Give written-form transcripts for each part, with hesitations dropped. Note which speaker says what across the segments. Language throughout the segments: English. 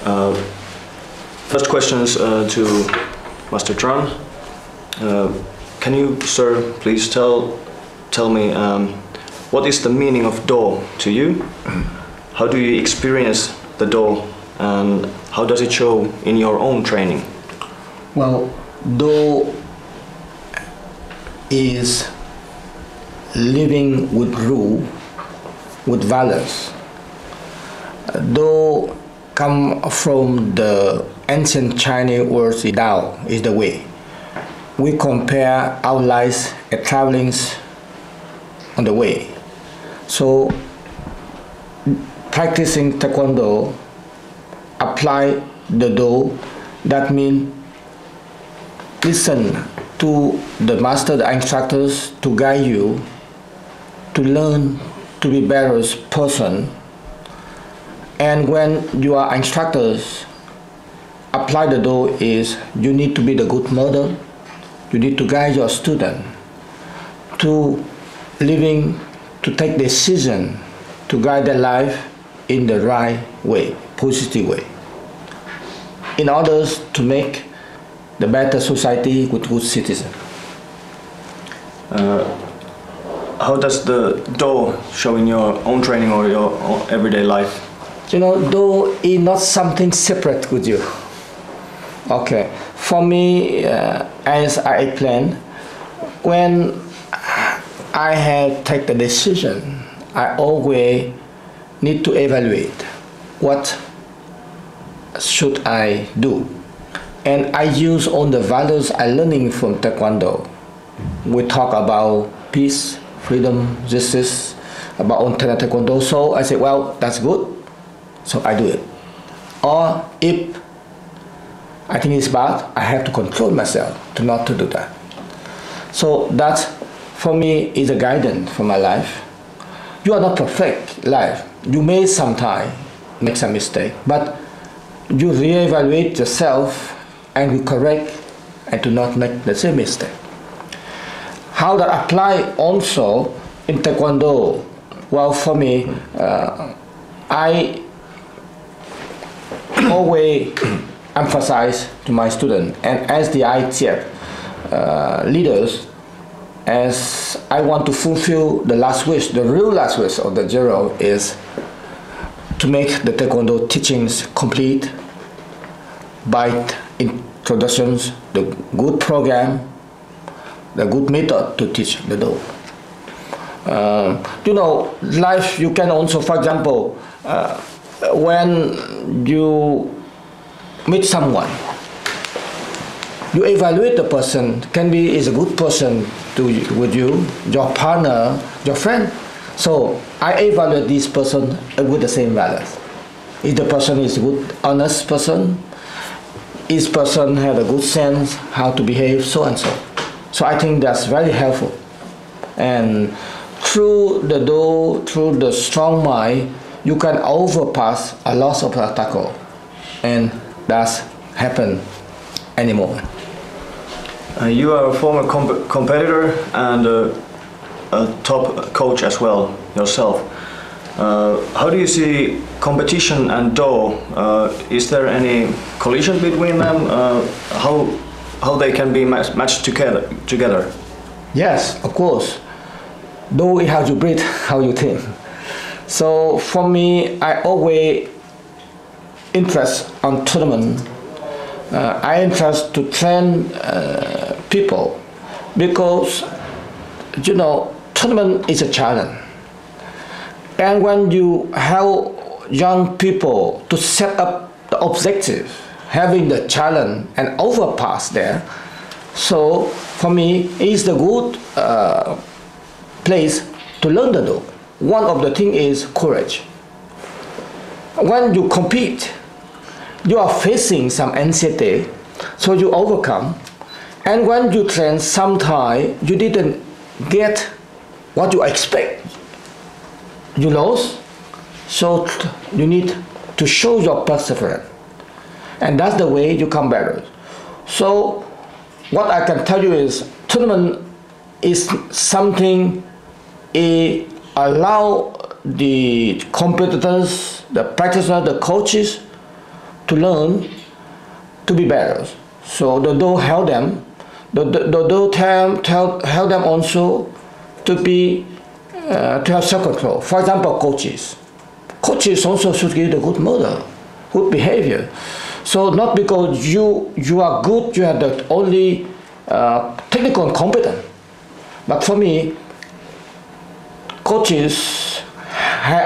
Speaker 1: Uh, First question is to Master Tran. Can you, sir, please tell me what is the meaning of Do to you? How do you experience the Do, and how does it show in your own training?
Speaker 2: Well, Do is living with rule, with values. Do come from the ancient Chinese word Dao, is the way. We compare our lives and travelings on the way. So practicing Taekwondo, apply the Do, that means listen to the master, the instructors, to guide you, to learn to be better person. And when you are instructors, apply the Do is you need to be the good model. You need to guide your student to living, to take decision, to guide their life in the right way, positive way, in order to make the better society with good citizen.
Speaker 1: How does the Do show in your own training or your everyday life?
Speaker 2: You know, Do is not something separate with you. Okay, for me, as I plan, when I have take the decision, I always need to evaluate what should I do. And I use all the values I learning from Taekwondo. We talk about peace, freedom, justice, about on Taekwondo. So I say, well, that's good. So I do it. Or if I think it's bad, I have to control myself to not to do that. So that, for me, is a guidance for my life. You are not perfect life. You may sometimes make some mistake, but you reevaluate yourself and you correct and do not make the same mistake. How that apply also in Taekwondo? Well, for me, I always emphasize to my students, and as the ITF leaders, as I want to fulfill the last wish, the real last wish of the general is to make the Taekwondo teachings complete by introductions, the good program, the good method to teach the Do. You know, life you can also, for example, when you meet someone, you evaluate the person, can be is a good person with you, your partner, your friend. So I evaluate this person with the same values. If the person is a good, honest person, each person has a good sense how to behave, so and so. So I think that's very helpful. And through the Do, through the strong mind, you can overpass a lot of obstacles, and that's happen anymore.
Speaker 1: You are a former competitor and a top coach as well yourself. How do you see competition and Do? Is there any collision between them? How they can be matched together?
Speaker 2: Yes, of course. Do is how you breathe, how you think. So for me, I always interest on tournament. I interest to train people because, you know, tournament is a challenge. And when you help young people to set up the objective, having the challenge and overpass there, so for me, it's the good place to learn the Do. One of the things is courage. When you compete, you are facing some anxiety, so you overcome. And when you train, sometimes you didn't get what you expect. You lost, so you need to show your perseverance. And that's the way you come better. So what I can tell you is tournament is something allow the competitors, the practitioners, the coaches to learn to be better. So the do help them. The do help them also to be to have self-control. For example, coaches. Coaches also should give the good model, good behavior. So not because you are good, you are the only technical and competent. But for me, coaches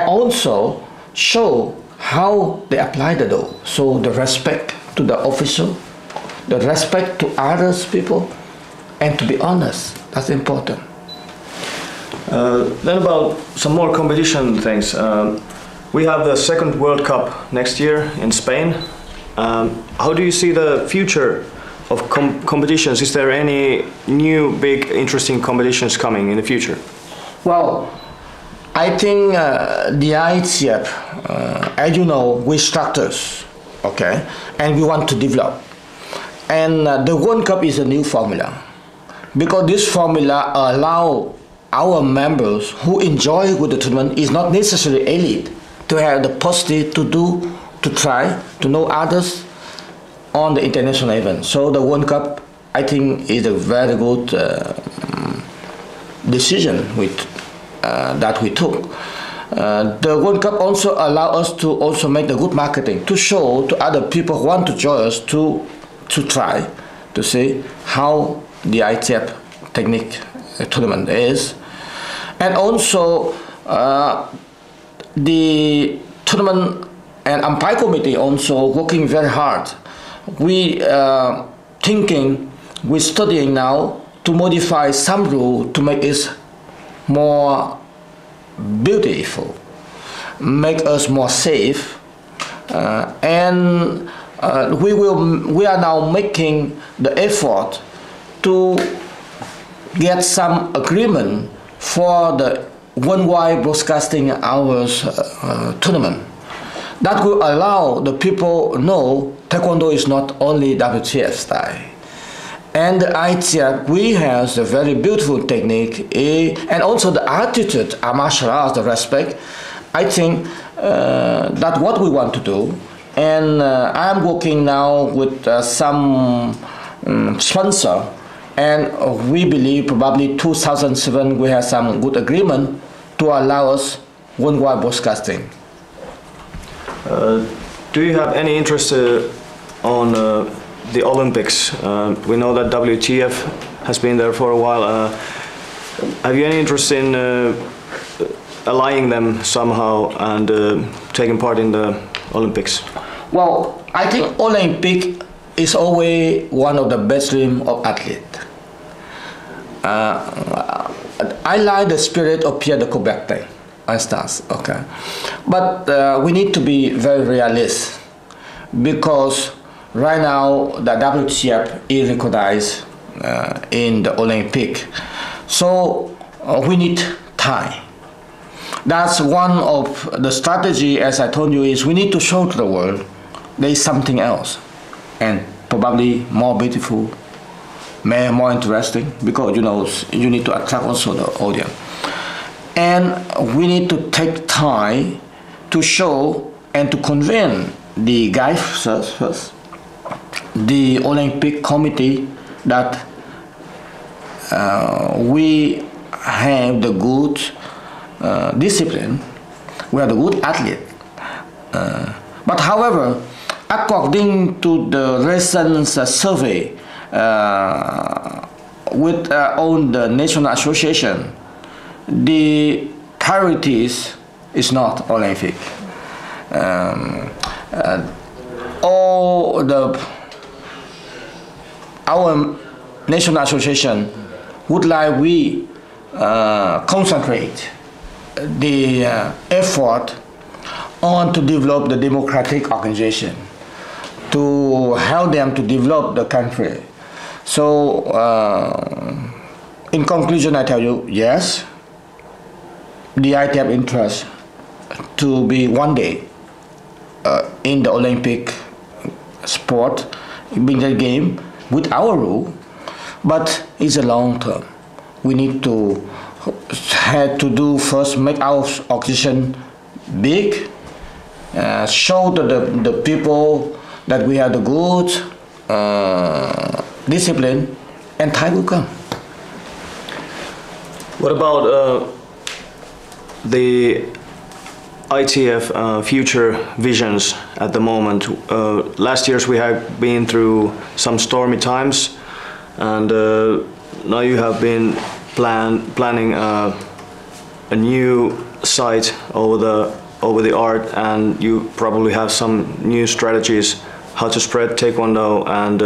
Speaker 2: also show how they apply the law. So the respect to the official, the respect to others people, and to be honest. That's important.
Speaker 1: Then about some more competition things. We have the second World Cup next year in Spain. How do you see the future of competitions? Is there any new big interesting competitions coming in the future?
Speaker 2: Well, I think the ITF, as you know, we structures, okay, and we want to develop. And the World Cup is a new formula, because this formula allow our members who enjoy with the tournament is not necessarily elite to have the possibility to try to know others on the international event. So the World Cup, I think, is a very good decision that we took. The World Cup also allow us to also make the good marketing to show to other people who want to join us to try to see how the ITF technique tournament is. And also the tournament and umpire committee also working very hard. We thinking, we're studying now to modify some rule to make it more beautiful, make us more safe, and we are now making the effort to get some agreement for the worldwide broadcasting hours tournament. That will allow the people know Taekwondo is not only WTF style. And the ITF, we have a very beautiful technique, and also the attitude, martial arts, the respect. I think that's what we want to do. And I'm working now with some sponsor, and we believe probably 2007 we have some good agreement to allow us worldwide broadcasting.
Speaker 1: Do you have any interest on the Olympics? We know that WTF has been there for a while. Have you any interest in allying them somehow and taking part in the Olympics?
Speaker 2: Well, I think Olympic is always one of the best dream of athlete. I like the spirit of Pierre de Coubertin. Okay, but we need to be very realist, because right now the WTF is recognized in the Olympic, so we need time. That's one of the strategy, as I told you, is we need to show to the world there is something else, and probably more beautiful, more interesting, because you know you need to attract also the audience. And we need to take time to show and to convince the guys first, the Olympic Committee, that we have the good discipline, we are the good athlete. But however, according to the recent survey with on the National Association, the priorities is not Olympic. Our National Association would like we concentrate the effort on to develop the democratic organization, to help them to develop the country. So in conclusion, I tell you, yes, the ITF interest to be one day in the Olympic sport, being the game with our rule, but it's a long term. We need to have to do first, make our organization big, show to the people that we have the good discipline, and time will come.
Speaker 1: What about the ITF future visions at the moment? Last years we have been through some stormy times, and now you have been planning a new site over the art, and you probably have some new strategies how to spread Taekwondo and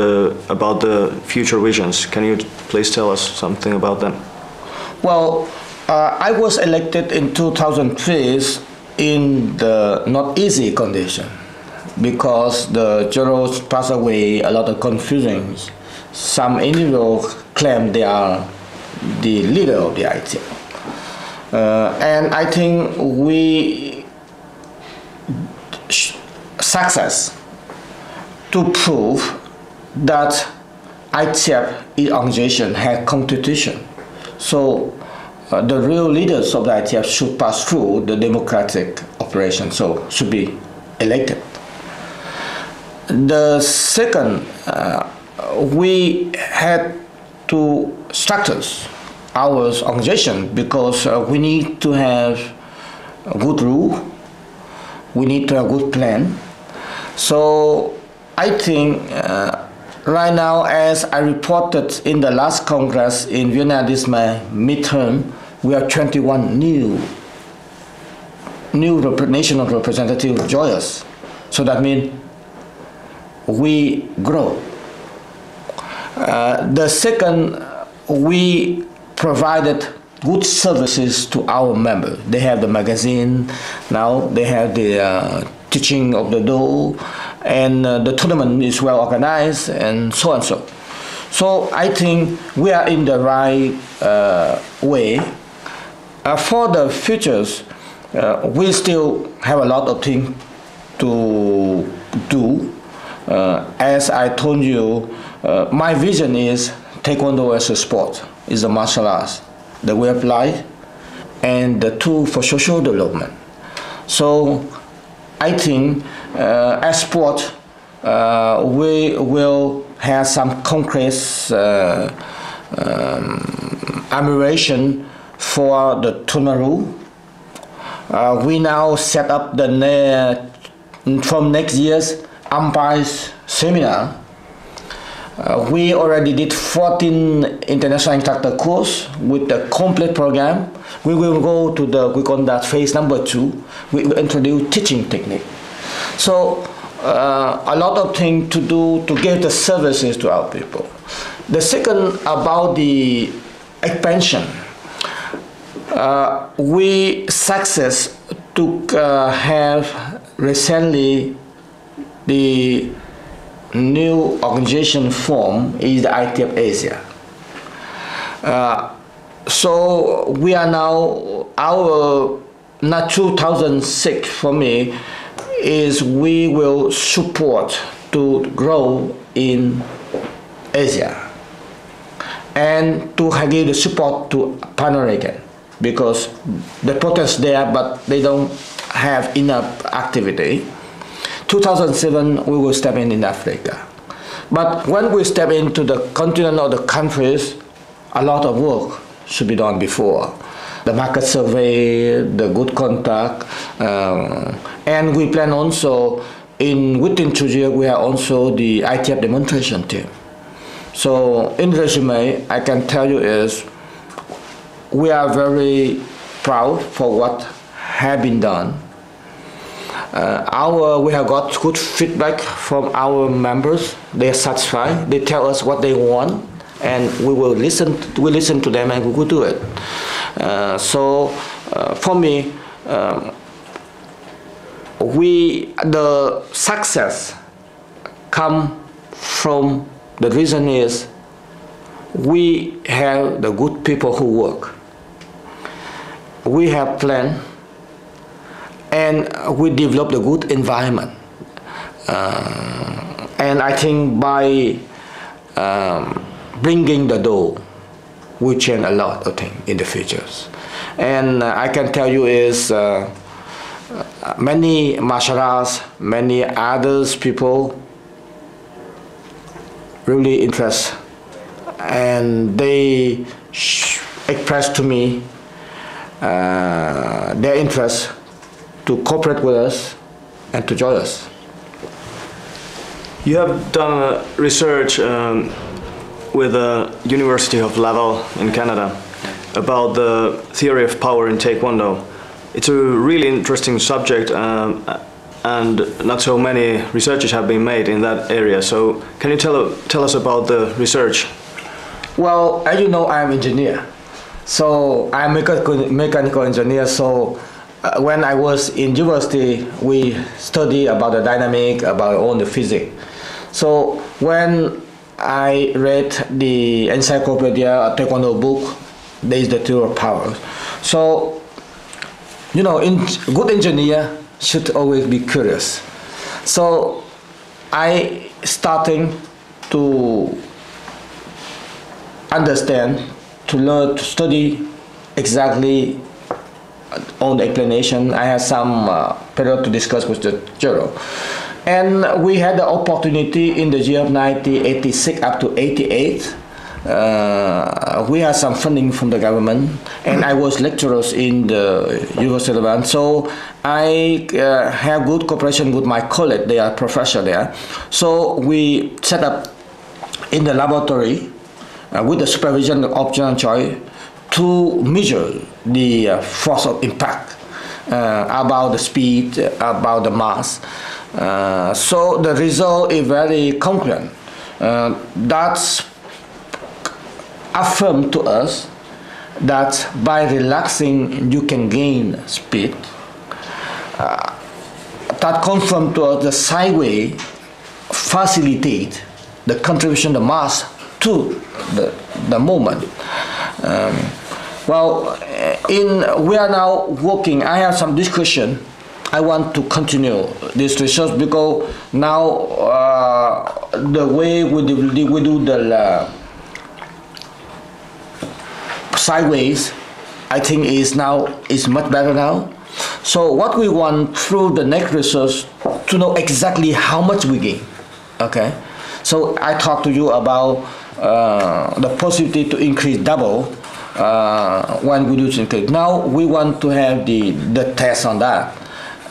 Speaker 1: about the future visions. Can you please tell us something about them?
Speaker 2: Well, I was elected in 2003 in the not easy condition because the generals passed away, a lot of confusion. Some individuals claim they are the leader of the ITF. And I think we success to prove that ITF organization had constitution. So the real leaders of the ITF should pass through the democratic operation, so should be elected. The second, we had to structure our organization because we need to have a good rule, we need to have a good plan. So I think right now, as I reported in the last Congress in Vienna, this is my midterm, we have 21 new national representatives join us. So that means we grow. The second, we provided good services to our members. They have the magazine, now they have the teaching of the Do, and the tournament is well organized, and so and so. So I think we are in the right way. For the futures, we still have a lot of things to do. As I told you, my vision is Taekwondo as a sport, is a martial arts, the way of life, and the tool for social development. So I think as sport, we will have some concrete admiration for the tournament rule. We now set up from next year's umpires seminar. We already did 14 international instructor course with the complete program. We will go to we call that phase number 2. We will introduce teaching technique. So a lot of things to do to give the services to our people. The second, about the expansion. We success to have recently the new organization form is the ITF Asia. So we are now, our 2006 for me is we will support to grow in Asia and to give the support to Pan American because the protest there, but they don't have enough activity. 2007 we will step in Africa. But when we step into the continent or the countries, a lot of work should be done before. The market survey, the good contact, and we plan also within Trieu we have also the ITF demonstration team. So in resume, I can tell you is we are very proud for what has been done. We have got good feedback from our members. They are satisfied. They tell us what they want, and we will listen. We listen to them, and we will do it. So for me, the success come from the reason is we have the good people who work. We have plan. And we develop the good environment. And I think by bringing the Do, we change a lot of things in the futures. And I can tell you is many martial arts, many others people really interest, and they expressed to me their interest to cooperate with us and to join us.
Speaker 1: You have done research with the University of Laval in Canada about the theory of power in Taekwondo. It's a really interesting subject, and not so many researches have been made in that area. So can you tell us about the research?
Speaker 2: Well, as you know, I'm an engineer. So I'm a mechanical engineer. So when I was in university, we study about the dynamic, about all the physics. So when I read the encyclopedia Taekwondo book, there is the theory of power. So, you know, good engineer should always be curious. So I starting to understand, to learn, to study exactly on the explanation. I had some period to discuss with the juror. And we had the opportunity in the year of 1986 up to 88. We had some funding from the government, and I was lecturers in the University of Laval. So I have good cooperation with my colleague. They are professors there. So we set up in the laboratory with the supervision of John Choi to measure the force of impact, about the speed, about the mass. So the result is very concluent. That's affirmed to us that by relaxing you can gain speed. That confirmed to us the sideway facilitate the contribution of the mass to the movement. We are now working. I have some discussion. I want to continue this research because now the way we do the sideways, I think is much better now. So what we want through the next research to know exactly how much we gain. Okay, so I talked to you about the possibility to increase double when we do increase. Now we want to have the test on that.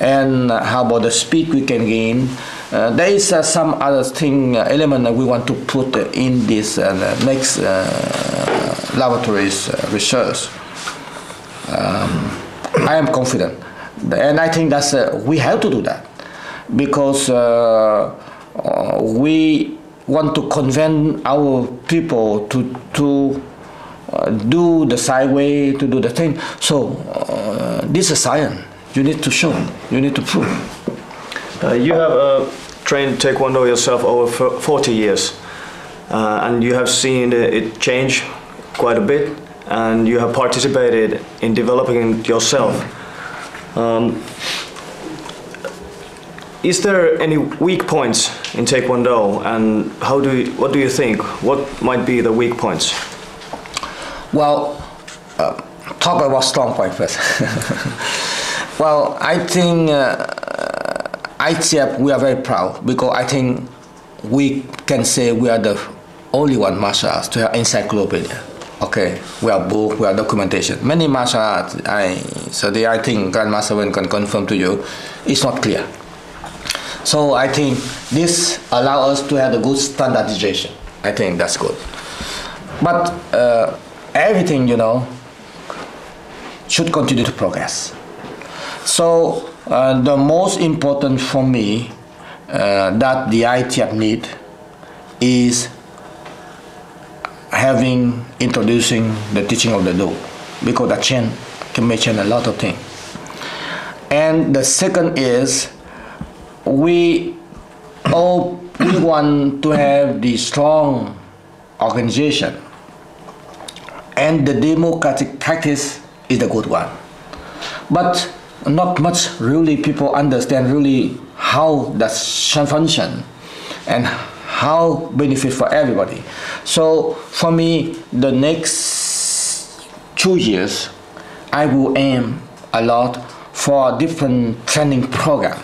Speaker 2: And how about the speed we can gain? There is some other element that we want to put in this next laboratory's research. I am confident, and I think that's we have to do that because we want to convince our people to do the sideway, to do the thing. So this is science. You need to show, you need to prove.
Speaker 1: You have trained Taekwondo yourself over 40 years, and you have seen it change quite a bit, and you have participated in developing it yourself. Is there any weak points in Taekwondo, and what do you think? What might be the weak points?
Speaker 2: Well, talk about strong point first. Well, I think ITF, we are very proud because I think we can say we are the only one martial arts to have encyclopedia. Okay, we have book, we have documentation. Many martial arts, I think Grandmaster Nguyen can confirm to you, it's not clear. So I think this allows us to have a good standardization. I think that's good. But everything, you know, should continue to progress. So the most important for me that the ITF need is introducing the teaching of the Do, because that can make change a lot of things. And the second is we want to have the strong organization, and the democratic practice is the good one. But not much really people understand really how that function and how benefit for everybody. So for me, the next 2 years, I will aim a lot for different training program.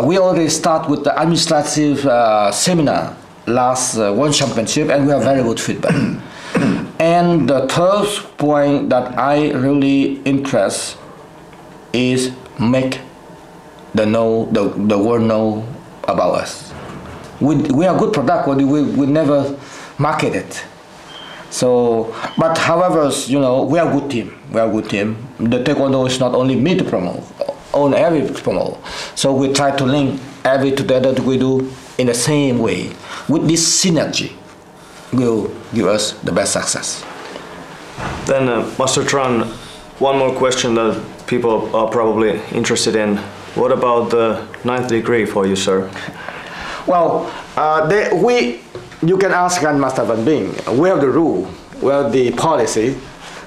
Speaker 2: We already start with the administrative seminar last World Championship, and we have very good feedback. And the third point that I really interest is make the world know about us. We are good product, but we never market it. So, but however, you know, we are a good team. We are a good team. The Taekwondo is not only me to promote, only every promote. So we try to link every together that we do in the same way. With this synergy, will give us the best success.
Speaker 1: Then, Master Tran, one more question that people are probably interested in. What about the 9th degree for you, sir?
Speaker 2: Well, you can ask Grandmaster Van Binh. We have the rule, we have the policy.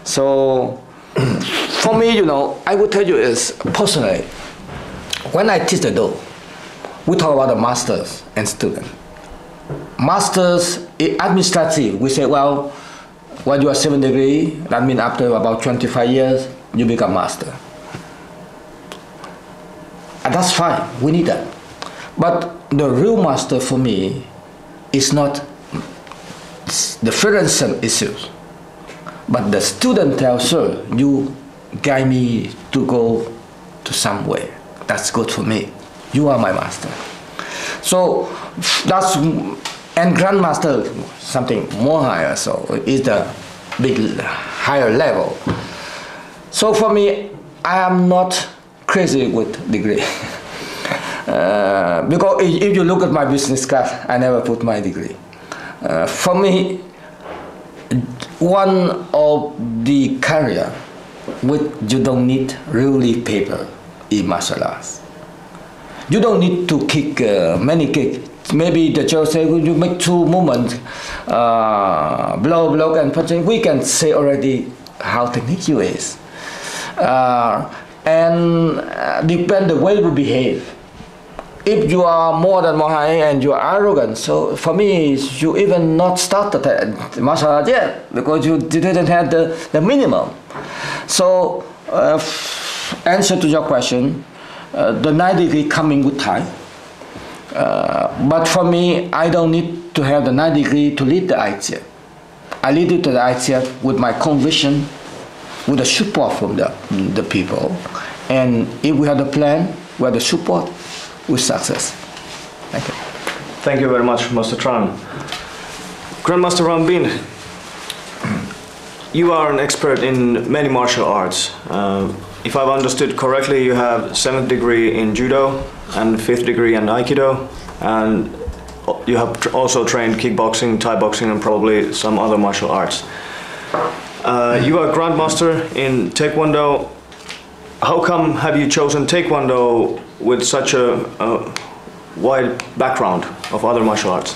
Speaker 2: So, for me, you know, I would tell you is personally, when I teach the Do, we talk about the masters and students. Masters, administrative, we say, well, when you are 7th degree, that means after about 25 years, you become master. And that's fine, we need that. But the real master for me is not the financial issues, but the student tells, sir, you guide me to go to somewhere. That's good for me. You are my master. So that's, and grandmaster, something more higher, so is the big higher level. So for me, I am not crazy with degree. Because if you look at my business card, I never put my degree. For me, one of the career which you don't need really paper in martial arts. You don't need to kick many kicks. Maybe the judge say, you make 2 movements, blow, block, and punching. We can say already how technique you is. And depend the way you behave. If you are more high and you are arrogant, so for me, you even not start the martial art yet because you didn't have the minimum. So, answer to your question, the 9th degree coming with time. But for me, I don't need to have the 9th degree to lead the ITF. I lead it to the ITF with my conviction, with the support from the people. And if we have the plan, we have the support, with success. Thank you.
Speaker 1: Thank you very much, Master Tran. Grandmaster Van Binh, you are an expert in many martial arts. If I've understood correctly, you have 7th degree in Judo and 5th degree in Aikido, and you have also trained kickboxing, Thai boxing, and probably some other martial arts. You are Grandmaster in Taekwondo. How come have you chosen Taekwondo with such a wide background of other martial arts?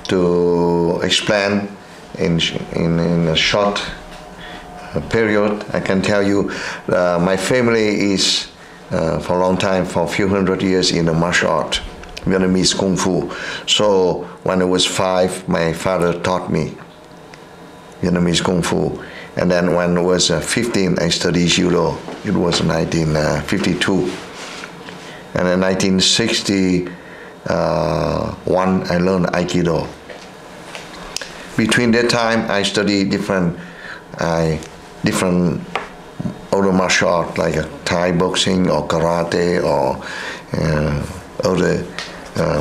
Speaker 3: To explain in a short period, I can tell you my family is for a long time, for a few hundred years in the martial art, Vietnamese Kung Fu. So when I was 5, my father taught me Vietnamese Kung Fu. And then when I was 15, I studied Judo. It was 1952. And in 1961, I learned Aikido. Between that time, I studied different other martial arts like Thai boxing or karate or other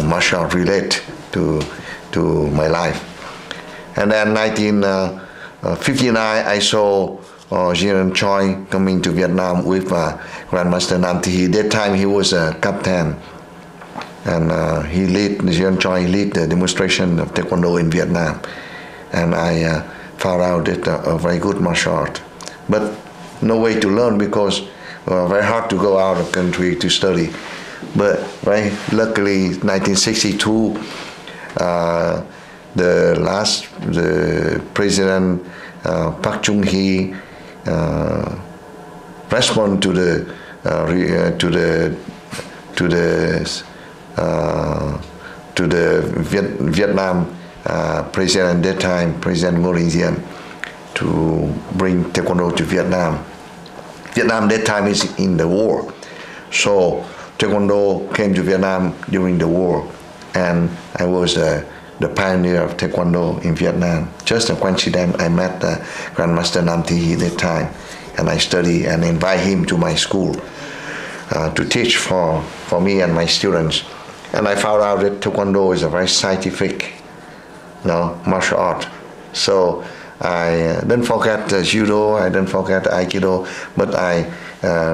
Speaker 3: martial art related to my life. And then 1959, I saw Nguyen Choi coming to Vietnam with Grandmaster Nam Thi. That time he was a captain, and Nguyen Choi lead the demonstration of Taekwondo in Vietnam. And I found out that a very good martial art, but no way to learn because very hard to go out of country to study. But very luckily, 1962. The president Park Chung-hee respond to the Vietnam president at that time, President Nguyen, to bring Taekwondo to Vietnam. Vietnam that time is in the war, so Taekwondo came to Vietnam during the war. and I was the pioneer of Taekwondo in Vietnam. Just a coincidence, I met Grandmaster Nam Thi at that time, and I studied and invite him to my school to teach for me and my students. And I found out that Taekwondo is a very scientific, martial art. So I didn't forget Judo, I didn't forget Aikido, but I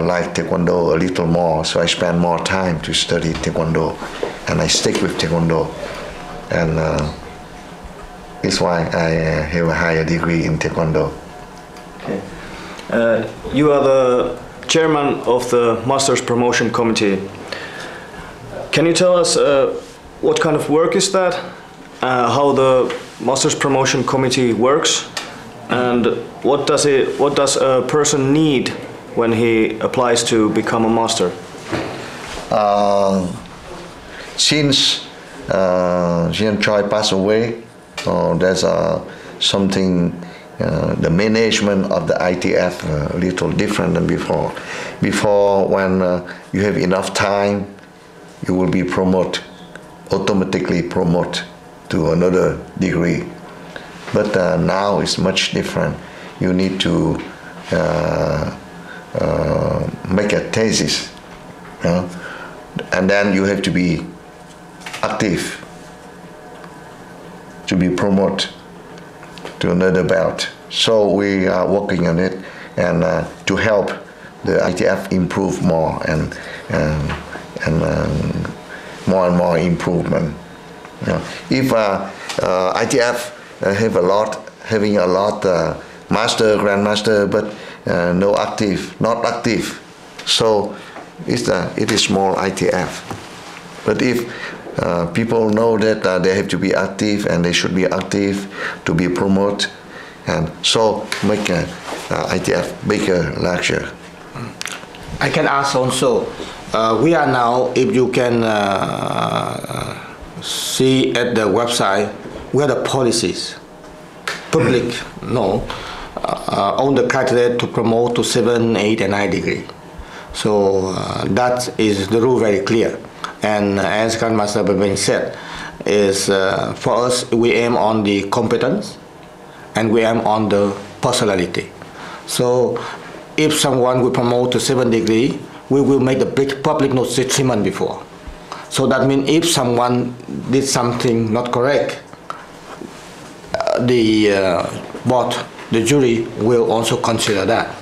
Speaker 3: like Taekwondo a little more. So I spend more time to study Taekwondo, and I stick with Taekwondo. And that's why I have a higher degree in Taekwondo.
Speaker 1: Okay. You are the chairman of the Masters Promotion Committee. Can you tell us what kind of work is that, how the Masters Promotion Committee works, and what does a person need when he applies to become a master?
Speaker 3: Since Jian Choi passed away, there's something, the management of the ITF a little different than before. Before, when you have enough time, you will be automatically promoted to another degree. But now it's much different. You need to make a thesis, and then you have to be active to be promoted to another belt. So we are working on it, and to help the ITF improve more and more and more improvement. If ITF having a lot master, grandmaster, but not active, so it is small ITF. But if people know that they have to be active and they should be active to be promoted, and so make ITF bigger, larger.
Speaker 2: I can ask also, we are now, if you can see at the website, we have the policies, public on the criteria to promote to 7, 8, and 9 degree. So that is the rule very clear. And as Grandmaster Binh said, is for us, we aim on the competence and we aim on the personality. So if someone will promote to 7 degree, we will make the big public notice treatment before. So that means if someone did something not correct, the board, the jury will also consider that.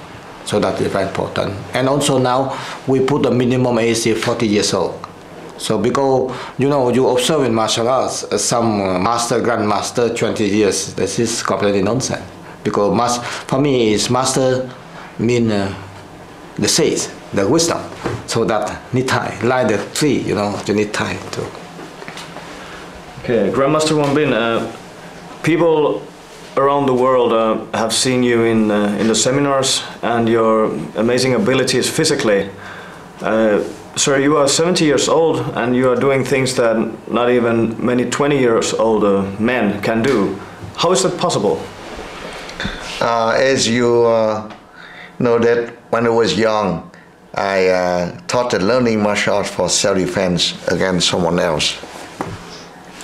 Speaker 2: So that is very important. And also now we put the minimum age of 40 years old. So because, you observe in martial arts, some master, grandmaster, 20 years, this is completely nonsense. Because for me, master mean the sage, the wisdom. So that need time, like the tree, you need time to.
Speaker 1: Okay, Grandmaster Binh, people around the world have seen you in the seminars and your amazing abilities physically. Sir, you are 70 years old and you are doing things that not even many 20 years old men can do. How is that possible?
Speaker 3: As you know that when I was young, I thought that learning martial arts for self-defense against someone else.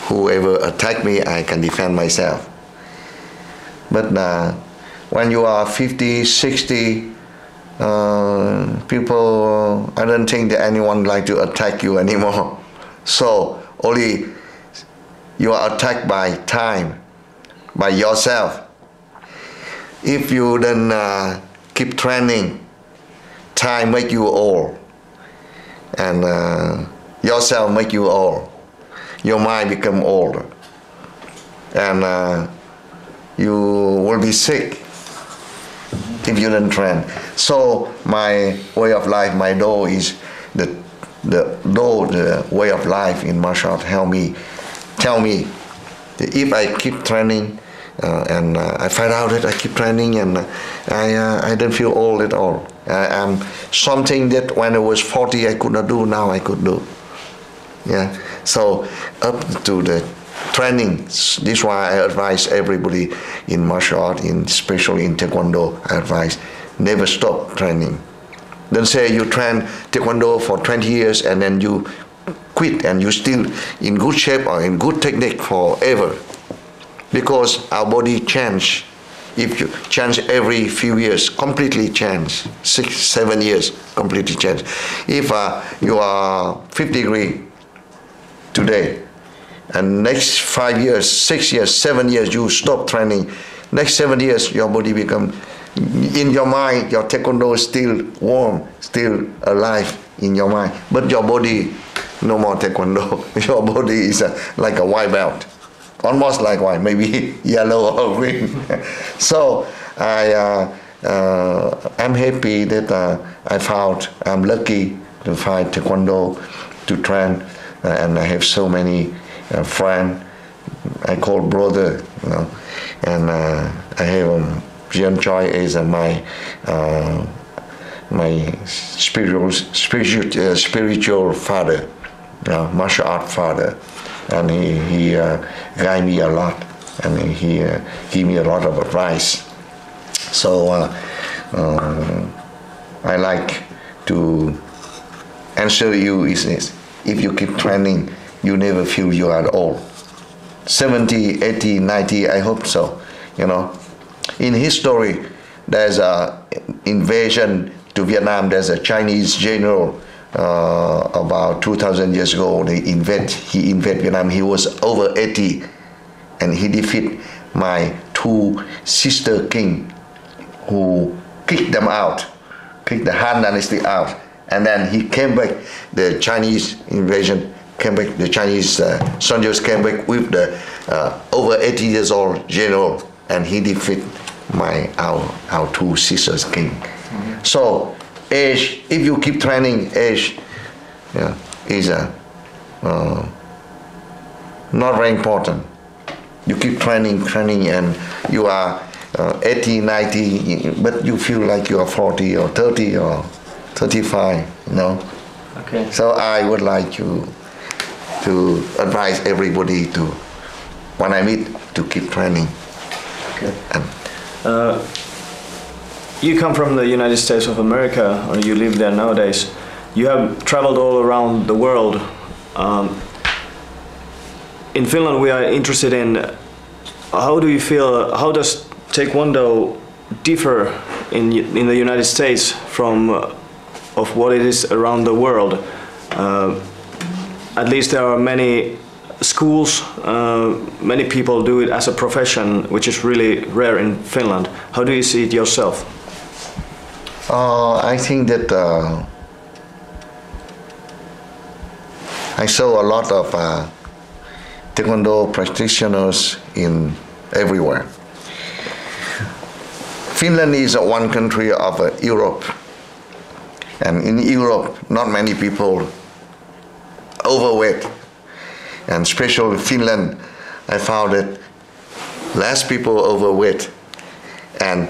Speaker 3: Whoever attacked me, I can defend myself. But when you are 50, 60, people, I don't think that anyone like to attack you anymore. So only you are attacked by time, by yourself. If you then keep training, time make you old, and yourself make you old. Your mind become older, and you will be sick if you don't train. So my way of life, my Do is the way of life in martial art. Tell me that if I keep training and I find out that I keep training and I don't feel old at all. I'm something that when I was 40 I could not do, now I could do. Yeah. So up to the training, this is why I advise everybody in martial art, especially in Taekwondo, I advise never stop training. Don't say you train Taekwondo for 20 years and then you quit and you still in good shape or in good technique forever, because our body change. If you change every few years, completely change, 6, 7 years, completely change. If you are 50 degree today, and next 5 years, 6 years, 7 years, you stop training, next 7 years, your body become, in your mind, your taekwondo is still warm, still alive in your mind, but your body, no more taekwondo. Your body is like a white belt. Almost like white, maybe yellow or green. So I'm happy that I'm lucky to find taekwondo, to train, and I have so many friends. I call brother, you know, and I have Jean Choi as my spiritual father, martial art father. And he guide me a lot, and he give me a lot of advice. So I like to answer you is this: if you keep training, you never feel you are old. 70, 80, 90, I hope so. You know, in history, there's a invasion to Vietnam. There's a Chinese general. About 2,000 years ago, he invaded Vietnam. He was over 80, and he defeated my 2 sister king, who kicked them out, kicked the Han Dynasty out, and then he came back. The Chinese invasion came back. The Chinese soldiers came back with the over 80 years old general, and he defeated our 2 sisters king. Mm-hmm. So age, if you keep training, age is not very important. You keep training, and you are 80, 90, but you feel like you are 40 or 30 or 35, you know.
Speaker 1: Okay.
Speaker 3: So I would like to advise everybody to, when I meet, to keep training.
Speaker 1: Okay. You come from the United States of America, or you live there nowadays. You have traveled all around the world. In Finland, we are interested in how do you feel, how does Taekwondo differ in the United States from of what it is around the world? At least there are many schools, many people do it as a profession, which is really rare in Finland. How do you see it yourself?
Speaker 3: I think that I saw a lot of Taekwondo practitioners in everywhere. Finland is one country of Europe, and in Europe, not many people overweight, and especially Finland, I found that less people overweight and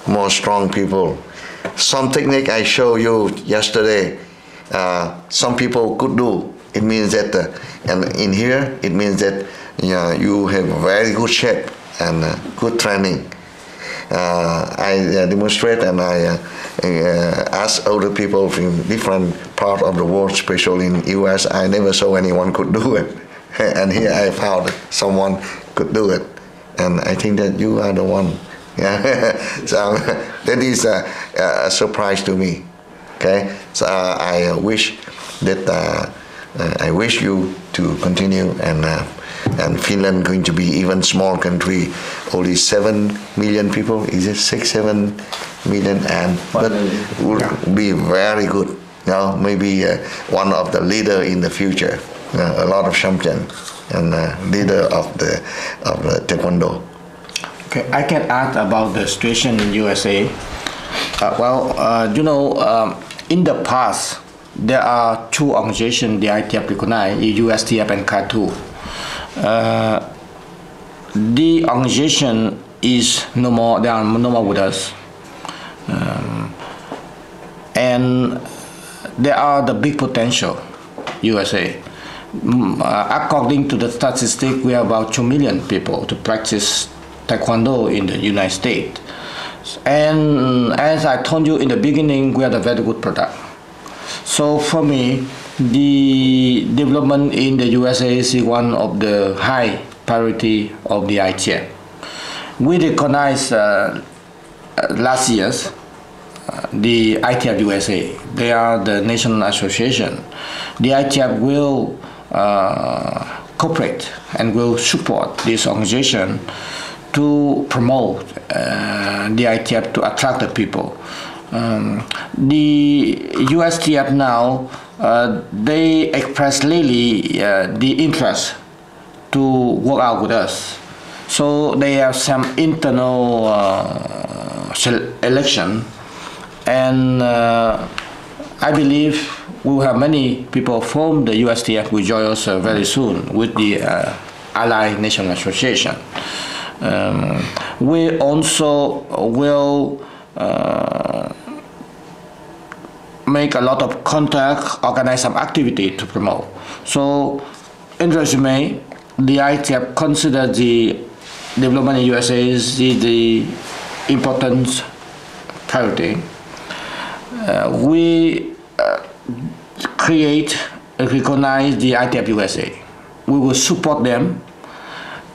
Speaker 3: more strong people. Some technique I showed you yesterday, some people could do. It means that, and in here, it means that you have very good shape and good training. I demonstrate and I ask other people from different parts of the world, especially in US, I never saw anyone could do it. And here I found someone could do it. And I think that you are the one. Yeah. So that is a surprise to me. Okay. So I wish that I wish you to continue, and Finland going to be even small country, only 7 million people. Is it 6, 7 million? And but will be very good. You know, maybe one of the leader in the future. A lot of champion and leader of the Taekwondo.
Speaker 2: Okay, I can add about the situation in USA. In the past, there are 2 organizations the ITF recognized, USTF and CAR2. The organization is no more, they are no more with us. And there are the big potential, USA. According to the statistic, we have about 2 million people to practice Taekwondo in the United States. And as I told you in the beginning, we are a very good product. So for me, the development in the USA is one of the high priority of the ITF. We recognize last year's the ITF USA. They are the national association. The ITF will cooperate and will support this organization to promote the ITF to attract the people. The USTF now, they express lately the interest to work out with us. So they have some internal election, and I believe we will have many people from the USTF will join us very soon with the Allied National Association. We also will make a lot of contact, organize some activity to promote. So, in resume, the ITF considers the development in USA is the important priority. We create and recognize the ITF USA. We will support them,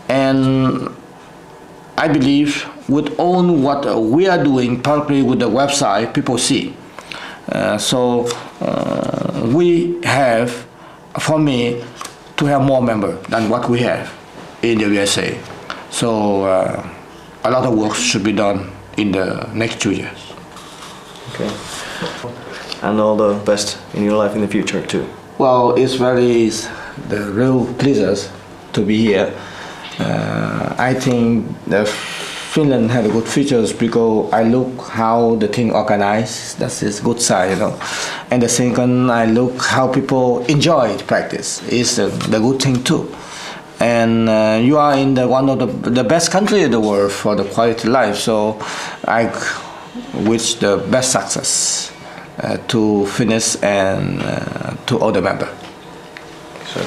Speaker 2: and I believe with all what we are doing, partly with the website, people see. We have, for me, to have more members than what we have in the USA. So a lot of work should be done in the next 2 years.
Speaker 1: Okay. And all the best in your life in the future too.
Speaker 2: Well, it's the real pleasure to be here. I think Finland have a good features because I look how the thing organized. That's its good side, you know. And the second, I look how people enjoy the practice. It's the good thing too. And you are in one of the best country in the world for the quality life. So I wish the best success to finish and to all the members.
Speaker 1: Sure.